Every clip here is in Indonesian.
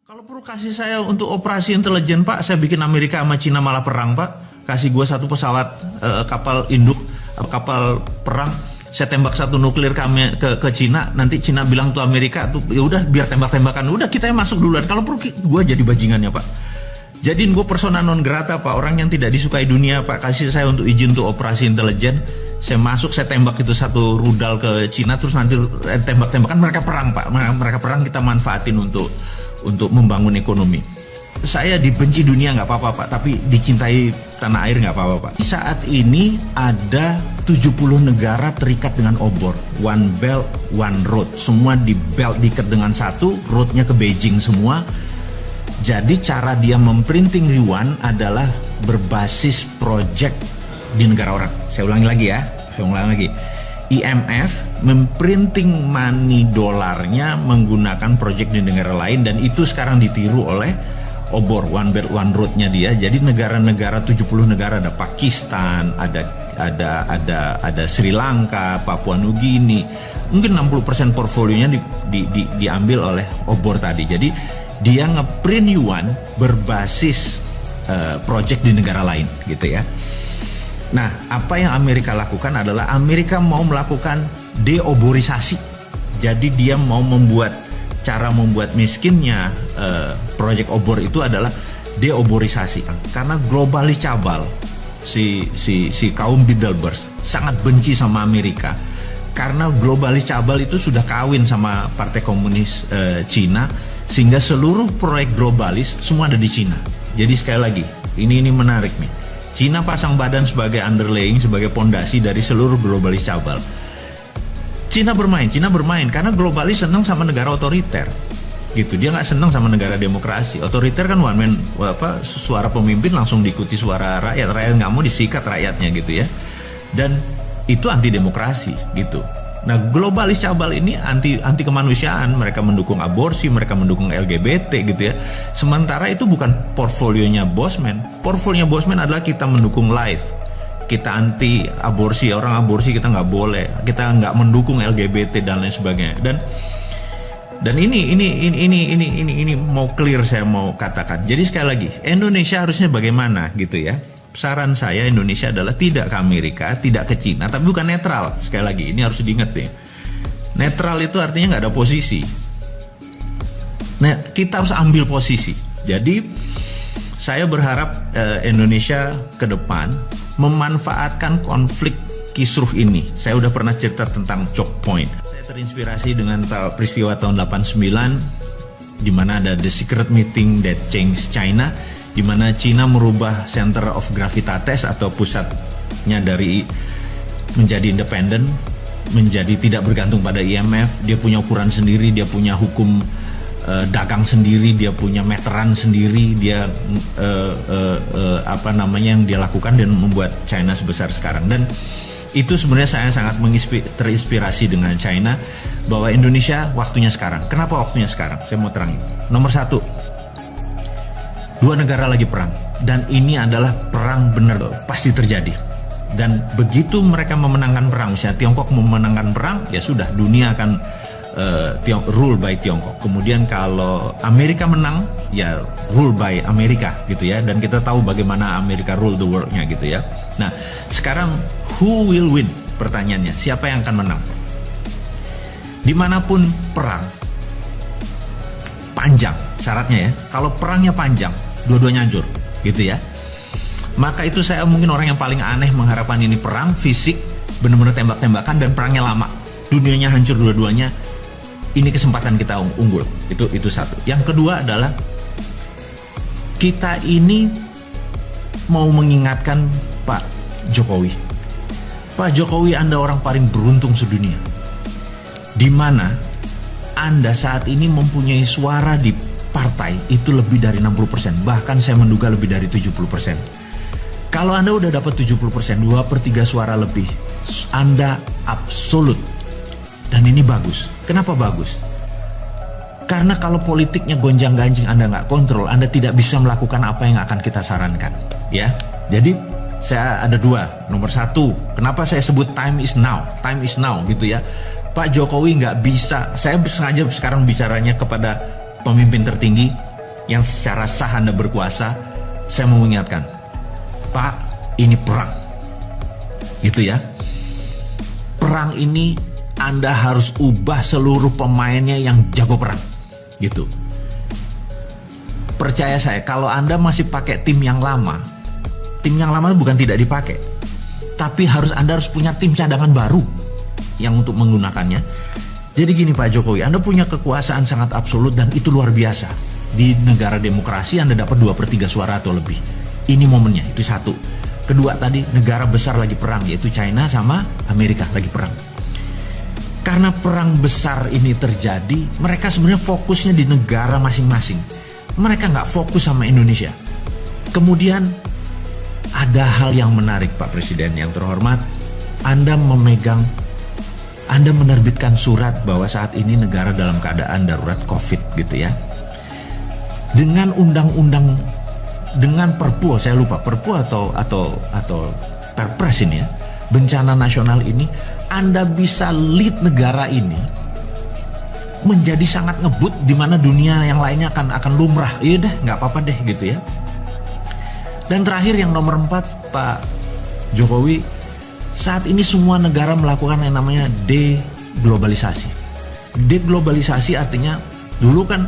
Kalau perlu kasih saya untuk operasi intelijen Pak, saya bikin Amerika sama Cina malah perang Pak. Kasih gua satu pesawat kapal induk, kapal perang. Saya tembak satu nuklir ke Cina, nanti Cina bilang tuh Amerika tuh ya udah biar tembak-tembakan, udah kita yang masuk duluan. Kalau perlu gua jadi bajingannya Pak. Jadiin gue persona non grata Pak, orang yang tidak disukai dunia Pak. Kasih saya untuk izin untuk operasi intelijen. Saya masuk, saya tembak itu satu rudal ke Cina, terus nanti tembak-tembakan, mereka perang Pak. Mereka perang, kita manfaatin untuk membangun ekonomi. Saya dibenci dunia nggak apa-apa Pak, tapi dicintai tanah air nggak apa-apa Pak. Saat ini ada 70 negara terikat dengan obor, One Belt, One Road. Semua di belt diikat dengan satu, roadnya ke Beijing semua. Jadi cara dia memprinting yuan adalah berbasis project di negara orang. Saya ulangi lagi. IMF memprinting money dolarnya menggunakan project di negara lain, dan itu sekarang ditiru oleh obor One Belt One Road-nya dia. Jadi negara-negara 70 negara, ada Pakistan, ada Sri Lanka, Papua Nugini. Mungkin 60% portfolionya diambil oleh obor tadi. Jadi dia ngeprint yuan berbasis project di negara lain gitu ya. Nah, apa yang Amerika lakukan adalah Amerika mau melakukan deoborisasi. Jadi dia mau membuat miskinnya project obor itu adalah deoborisasi. Karena globalis cabal si kaum Bilderberg sangat benci sama Amerika. Karena globalis cabal itu sudah kawin sama Partai Komunis Cina, sehingga seluruh proyek globalis semua ada di Cina. Jadi sekali lagi, ini menarik nih. Cina pasang badan sebagai underlying, sebagai pondasi dari seluruh globalis cabal. Cina bermain karena globalis senang sama negara otoriter. Gitu, dia nggak senang sama negara demokrasi. Otoriter kan one man, suara pemimpin langsung diikuti suara rakyat nggak mau disikat rakyatnya gitu ya. Dan itu anti demokrasi gitu. Nah, globalis cabal ini anti kemanusiaan, mereka mendukung aborsi, mereka mendukung LGBT gitu ya. Sementara itu bukan portfolionya Bosman. Portfolionya Bosman adalah kita mendukung life, kita anti aborsi, orang aborsi kita nggak boleh, kita nggak mendukung LGBT dan lain sebagainya. Dan ini mau clear, saya mau katakan. Jadi sekali lagi, Indonesia harusnya bagaimana gitu ya. Saran saya, Indonesia adalah tidak ke Amerika, tidak ke Cina, tapi bukan netral. Sekali lagi, ini harus diingat deh. Netral itu artinya nggak ada posisi. Nah, kita harus ambil posisi. Jadi, saya berharap Indonesia ke depan memanfaatkan konflik kisruh ini. Saya udah pernah cerita tentang choke point. Saya terinspirasi dengan peristiwa tahun 89, di mana ada the secret meeting that changed China, di mana Cina merubah center of gravitatis atau pusatnya dari menjadi independen, menjadi tidak bergantung pada IMF. Dia punya ukuran sendiri, dia punya hukum dagang sendiri, dia punya meteran sendiri, dia yang dia lakukan dan membuat China sebesar sekarang. Dan itu sebenarnya saya sangat terinspirasi dengan China, bahwa Indonesia waktunya sekarang. Kenapa waktunya sekarang? Saya mau terangin. Nomor satu, dua negara lagi perang, dan ini adalah perang benar, pasti terjadi. Dan begitu mereka memenangkan perang, misalnya Tiongkok memenangkan perang, ya sudah, dunia akan rule by Tiongkok. Kemudian kalau Amerika menang, ya rule by Amerika gitu ya. Dan kita tahu bagaimana Amerika rule the world-nya gitu ya. Nah, sekarang who will win? Pertanyaannya, siapa yang akan menang? Dimanapun perang, panjang syaratnya ya. Kalau perangnya panjang, dua-duanya hancur gitu ya. Maka itu saya mungkin orang yang paling aneh mengharapkan ini perang fisik, benar-benar tembak-tembakan, dan perangnya lama, dunianya hancur dua-duanya. Ini kesempatan kita unggul. Itu satu. Yang kedua adalah kita ini mau mengingatkan Pak Jokowi. Pak Jokowi, Anda orang paling beruntung sedunia, di mana Anda saat ini mempunyai suara di partai itu lebih dari 60%, bahkan saya menduga lebih dari 70%. Kalau Anda udah dapat 70%, 2/3 suara lebih, Anda absolut. Dan ini bagus. Kenapa bagus? Karena kalau politiknya gonjang-ganjing, Anda nggak kontrol, Anda tidak bisa melakukan apa yang akan kita sarankan. Ya, jadi saya ada dua. Nomor satu, kenapa saya sebut time is now gitu ya. Pak Jokowi nggak bisa, saya sengaja sekarang bicaranya kepada pemimpin tertinggi, yang secara sah Anda berkuasa, saya mau mengingatkan, Pak, ini perang. Gitu ya. Perang ini Anda harus ubah seluruh pemainnya yang jago perang. Gitu. Percaya saya, kalau Anda masih pakai tim yang lama bukan tidak dipakai, tapi Anda harus punya tim cadangan baru yang untuk menggunakannya. Jadi gini Pak Jokowi, Anda punya kekuasaan sangat absolut dan itu luar biasa. Di negara demokrasi Anda dapat 2/3 suara atau lebih. Ini momennya, itu satu. Kedua tadi, negara besar lagi perang, yaitu China sama Amerika lagi perang. Karena perang besar ini terjadi, mereka sebenarnya fokusnya di negara masing-masing. Mereka nggak fokus sama Indonesia. Kemudian ada hal yang menarik Pak Presiden yang terhormat. Anda menerbitkan surat bahwa saat ini negara dalam keadaan darurat COVID gitu ya. Dengan undang-undang, dengan perpu, saya lupa perpu atau perpres ini ya, bencana nasional ini, Anda bisa lead negara ini menjadi sangat ngebut, di mana dunia yang lainnya akan lumrah. Iya deh, nggak apa-apa deh gitu ya. Dan terakhir yang nomor 4 Pak Jokowi, saat ini semua negara melakukan yang namanya deglobalisasi. Deglobalisasi artinya dulu kan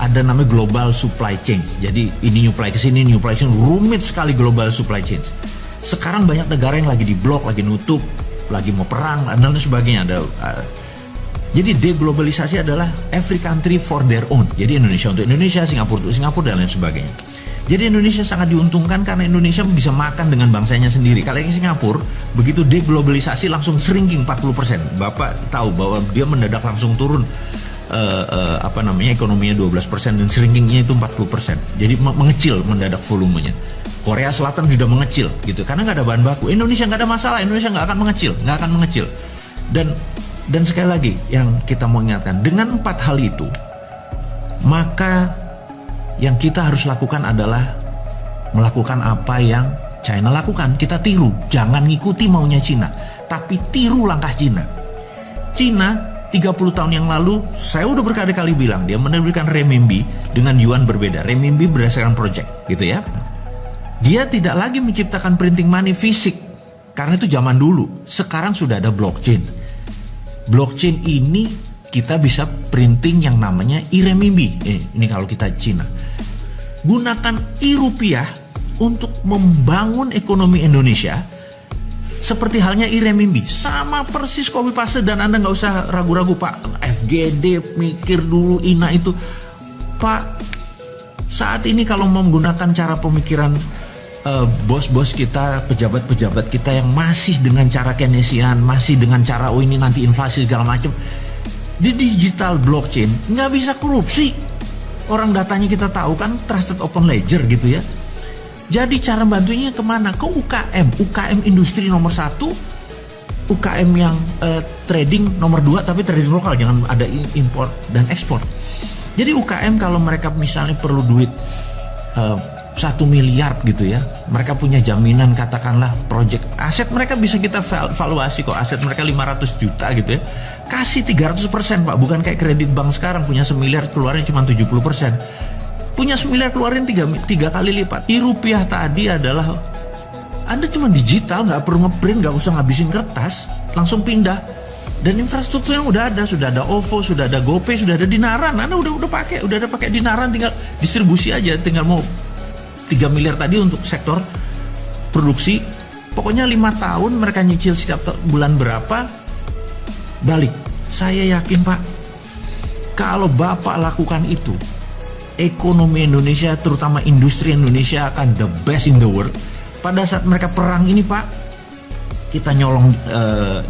ada namanya global supply chain. Jadi ini nyuplai ke sini, nyuplai ke sini, rumit sekali global supply chain. Sekarang banyak negara yang lagi diblok, lagi nutup, lagi mau perang dan sebagainya. Jadi deglobalisasi adalah every country for their own. Jadi Indonesia untuk Indonesia, Singapura untuk Singapura dan lain sebagainya. Jadi Indonesia sangat diuntungkan karena Indonesia bisa makan dengan bangsanya sendiri. Kalau yang Singapura begitu deglobalisasi langsung shrinking 40%. Bapak tahu bahwa dia mendadak langsung turun ekonominya 12% dan shrinkingnya itu 40%. Jadi mengecil mendadak volumenya. Korea Selatan sudah mengecil gitu karena nggak ada bahan baku. Indonesia nggak ada masalah, Indonesia nggak akan mengecil. Dan sekali lagi yang kita mau ingatkan, dengan 4 hal itu, maka yang kita harus lakukan adalah melakukan apa yang China lakukan. Kita tiru, jangan ngikuti maunya Cina, tapi tiru langkah Cina. Cina 30 tahun yang lalu, saya udah berkali-kali bilang, dia menerbitkan renminbi dengan yuan berbeda. Renminbi berdasarkan project gitu ya. Dia tidak lagi menciptakan printing money fisik, karena itu zaman dulu. Sekarang sudah ada blockchain. Blockchain ini kita bisa printing yang namanya e-renminbi. Ini kalau kita Cina. Gunakan e-rupiah untuk membangun ekonomi Indonesia. Seperti halnya e-renminbi, sama persis copy paste dan Anda nggak usah ragu-ragu Pak. FGD mikir dulu INA itu, Pak. Saat ini kalau mau menggunakan cara pemikiran bos-bos kita, pejabat-pejabat kita yang masih dengan cara Keynesian, masih dengan cara ini nanti inflasi segala macam, di digital blockchain nggak bisa korupsi. Orang datanya kita tahu kan, trusted open ledger gitu ya. Jadi cara bantunya kemana? Ke UKM industri nomor 1, UKM yang trading nomor 2, tapi trading lokal, jangan ada import dan ekspor. Jadi UKM kalau mereka misalnya perlu duit 1 miliar gitu ya, mereka punya jaminan katakanlah project aset mereka bisa kita valuasi kok, aset mereka 500 juta gitu ya, kasih 300% Pak, bukan kayak kredit bank sekarang punya 1 miliar keluarnya cuma 70%. Punya 1 miliar keluarin 3 kali lipat. Rupiah tadi adalah Anda cuma digital, nggak perlu ngeprint, nggak usah ngabisin kertas, langsung pindah. Dan infrastrukturnya sudah ada OVO, sudah ada GoPay, sudah ada Dinaran. Anda udah ada pakai Dinaran, tinggal distribusi aja, tinggal mau 3 miliar tadi untuk sektor produksi. Pokoknya 5 tahun mereka nyicil setiap bulan berapa, balik. Saya yakin Pak, kalau Bapak lakukan itu, ekonomi Indonesia, terutama industri Indonesia akan the best in the world. Pada saat mereka perang ini Pak, kita nyolong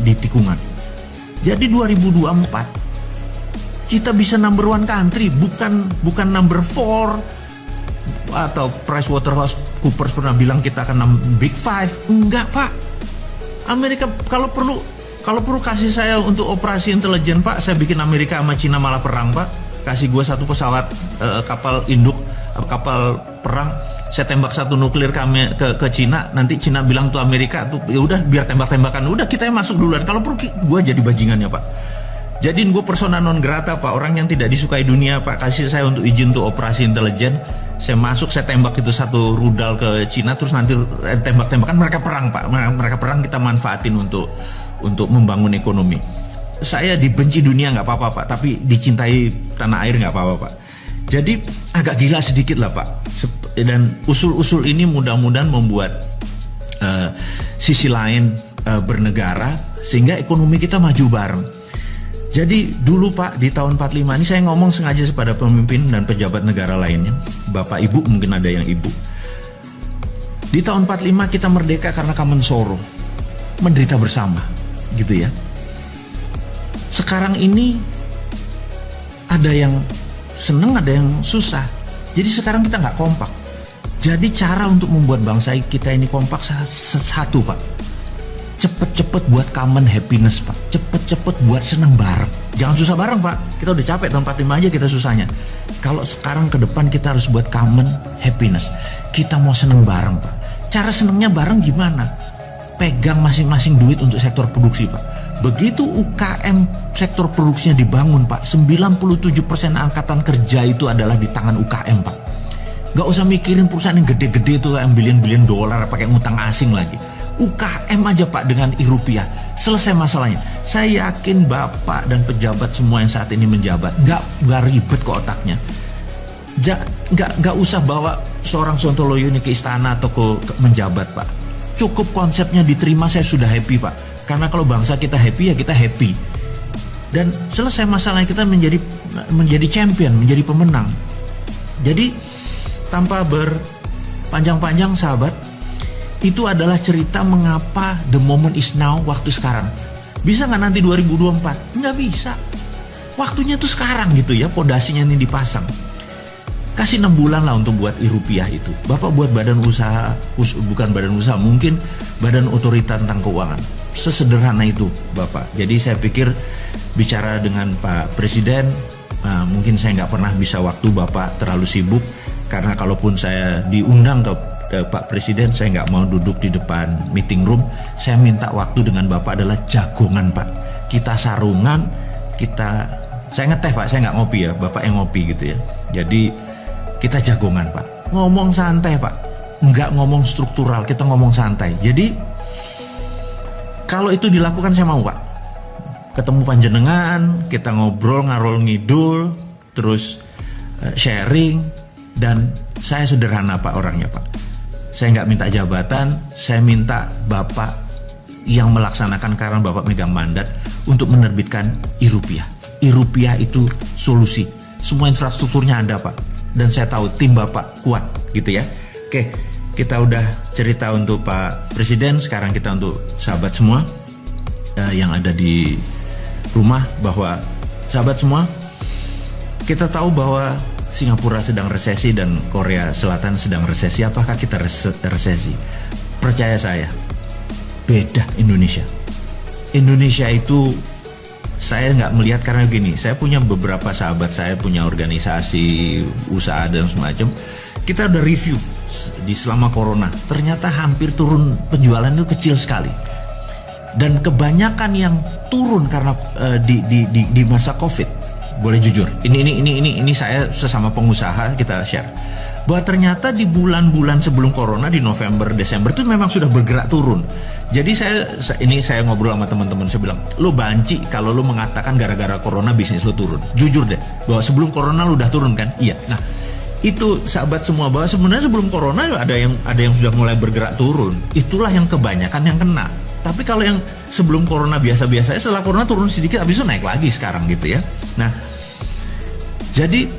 di tikungan. Jadi 2024 kita bisa number 1 country, bukan number 4 atau PricewaterhouseCoopers pernah bilang kita akan Big 5. Enggak Pak. Amerika kalau perlu kasih saya untuk operasi intelijen Pak, saya bikin Amerika sama Cina malah perang Pak. Kasih gue 1 pesawat kapal induk, kapal perang, saya tembak 1 nuklir kami ke Cina, nanti Cina bilang tuh Amerika tuh ya udah biar tembak-tembakan, udah kita yang masuk duluan, kalau perlu gue jadi bajingannya Pak. Jadiin gue persona non grata Pak, orang yang tidak disukai dunia Pak. Kasih saya untuk izin untuk operasi intelijen, saya masuk, saya tembak itu satu rudal ke Cina, terus nanti tembak-tembakan, mereka perang Pak, mereka perang, kita manfaatin untuk membangun ekonomi. Saya dibenci dunia nggak apa-apa Pak, tapi dicintai tanah air nggak apa-apa Pak. Jadi agak gila sedikit lah Pak, dan usul-usul ini mudah-mudahan membuat sisi lain bernegara, sehingga ekonomi kita maju bareng. Jadi dulu Pak, di tahun 45 ini saya ngomong sengaja kepada pemimpin dan pejabat negara lainnya, Bapak Ibu mungkin ada yang Ibu. Di tahun 45 kita merdeka karena Kamen Soro, menderita bersama, gitu ya. Sekarang ini ada yang seneng, ada yang susah. Jadi sekarang kita nggak kompak. Jadi cara untuk membuat bangsa kita ini kompak satu Pak. Cepet-cepet buat common happiness Pak. Cepet-cepet buat seneng bareng. Jangan susah bareng Pak. Kita udah capek tahun 45 aja kita susahnya. Kalau sekarang ke depan kita harus buat common happiness. Kita mau seneng bareng Pak. Cara senengnya bareng gimana? Pegang masing-masing duit untuk sektor produksi Pak. Begitu UKM sektor produksinya dibangun Pak, 97% angkatan kerja itu adalah di tangan UKM Pak. Gak usah mikirin perusahaan yang gede-gede itu yang bilion-bilion dolar pakai ngutang asing lagi. UKM aja Pak dengan rupiah, selesai masalahnya. Saya yakin Bapak dan pejabat semua yang saat ini menjabat nggak ribet ke otaknya. Nggak usah bawa seorang Sontoloyo ini ke istana atau ke menjabat Pak. Cukup konsepnya diterima, saya sudah happy Pak. Karena kalau bangsa kita happy ya kita happy. Dan selesai masalahnya, kita menjadi champion, menjadi pemenang. Jadi tanpa berpanjang-panjang sahabat, itu adalah cerita mengapa the moment is now, waktu sekarang. Bisa nggak nanti 2024? Nggak bisa. Waktunya tuh sekarang gitu ya, pondasinya ini dipasang. Kasih 6 bulan lah untuk buat rupiah itu. Bapak buat badan usaha, bukan badan usaha, mungkin badan otorita tentang keuangan. Sesederhana itu Bapak. Jadi saya pikir bicara dengan Pak Presiden, mungkin saya nggak pernah bisa waktu, Bapak terlalu sibuk. Karena kalaupun saya diundang ke Pak Presiden, saya nggak mau duduk di depan meeting room. Saya minta waktu dengan Bapak adalah jagongan Pak. Kita sarungan, saya ngeteh Pak, saya nggak ngopi ya, Bapak yang ngopi gitu ya. Jadi kita jagongan Pak, ngomong santai Pak, nggak ngomong struktural, kita ngomong santai. Jadi kalau itu dilakukan saya mau Pak. Ketemu panjenengan, kita ngobrol ngarol ngidul, terus sharing, dan saya sederhana Pak orangnya Pak. Saya nggak minta jabatan, saya minta Bapak yang melaksanakan karena Bapak megang mandat untuk menerbitkan e-rupiah. E-rupiah itu solusi. Semua infrastrukturnya ada Pak. Dan saya tahu tim Bapak kuat gitu ya. Oke, kita udah cerita untuk Pak Presiden, sekarang kita untuk sahabat semua yang ada di rumah, bahwa sahabat semua, kita tahu bahwa Singapura sedang resesi dan Korea Selatan sedang resesi. Apakah kita resesi? Percaya saya, beda Indonesia. Indonesia itu saya nggak melihat, karena gini, saya punya beberapa sahabat, saya punya organisasi usaha dan semacam. Kita udah review di selama corona, ternyata hampir turun penjualan itu kecil sekali. Dan kebanyakan yang turun karena di masa COVID, boleh jujur, ini saya sesama pengusaha kita share, bahwa ternyata di bulan-bulan sebelum corona, di November, Desember itu memang sudah bergerak turun. Jadi saya ngobrol sama teman-teman, saya bilang, lo banci kalau lo mengatakan gara-gara corona bisnis lo turun. Jujur deh, bahwa sebelum corona lo udah turun kan? Iya. Nah, itu sahabat semua, bahwa sebenarnya sebelum corona ada yang sudah mulai bergerak turun. Itulah yang kebanyakan yang kena. Tapi kalau yang sebelum corona biasa-biasa, setelah corona turun sedikit, habis itu naik lagi sekarang gitu ya. Nah, jadi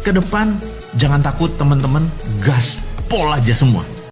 ke depan jangan takut teman-teman, gaspol aja semua.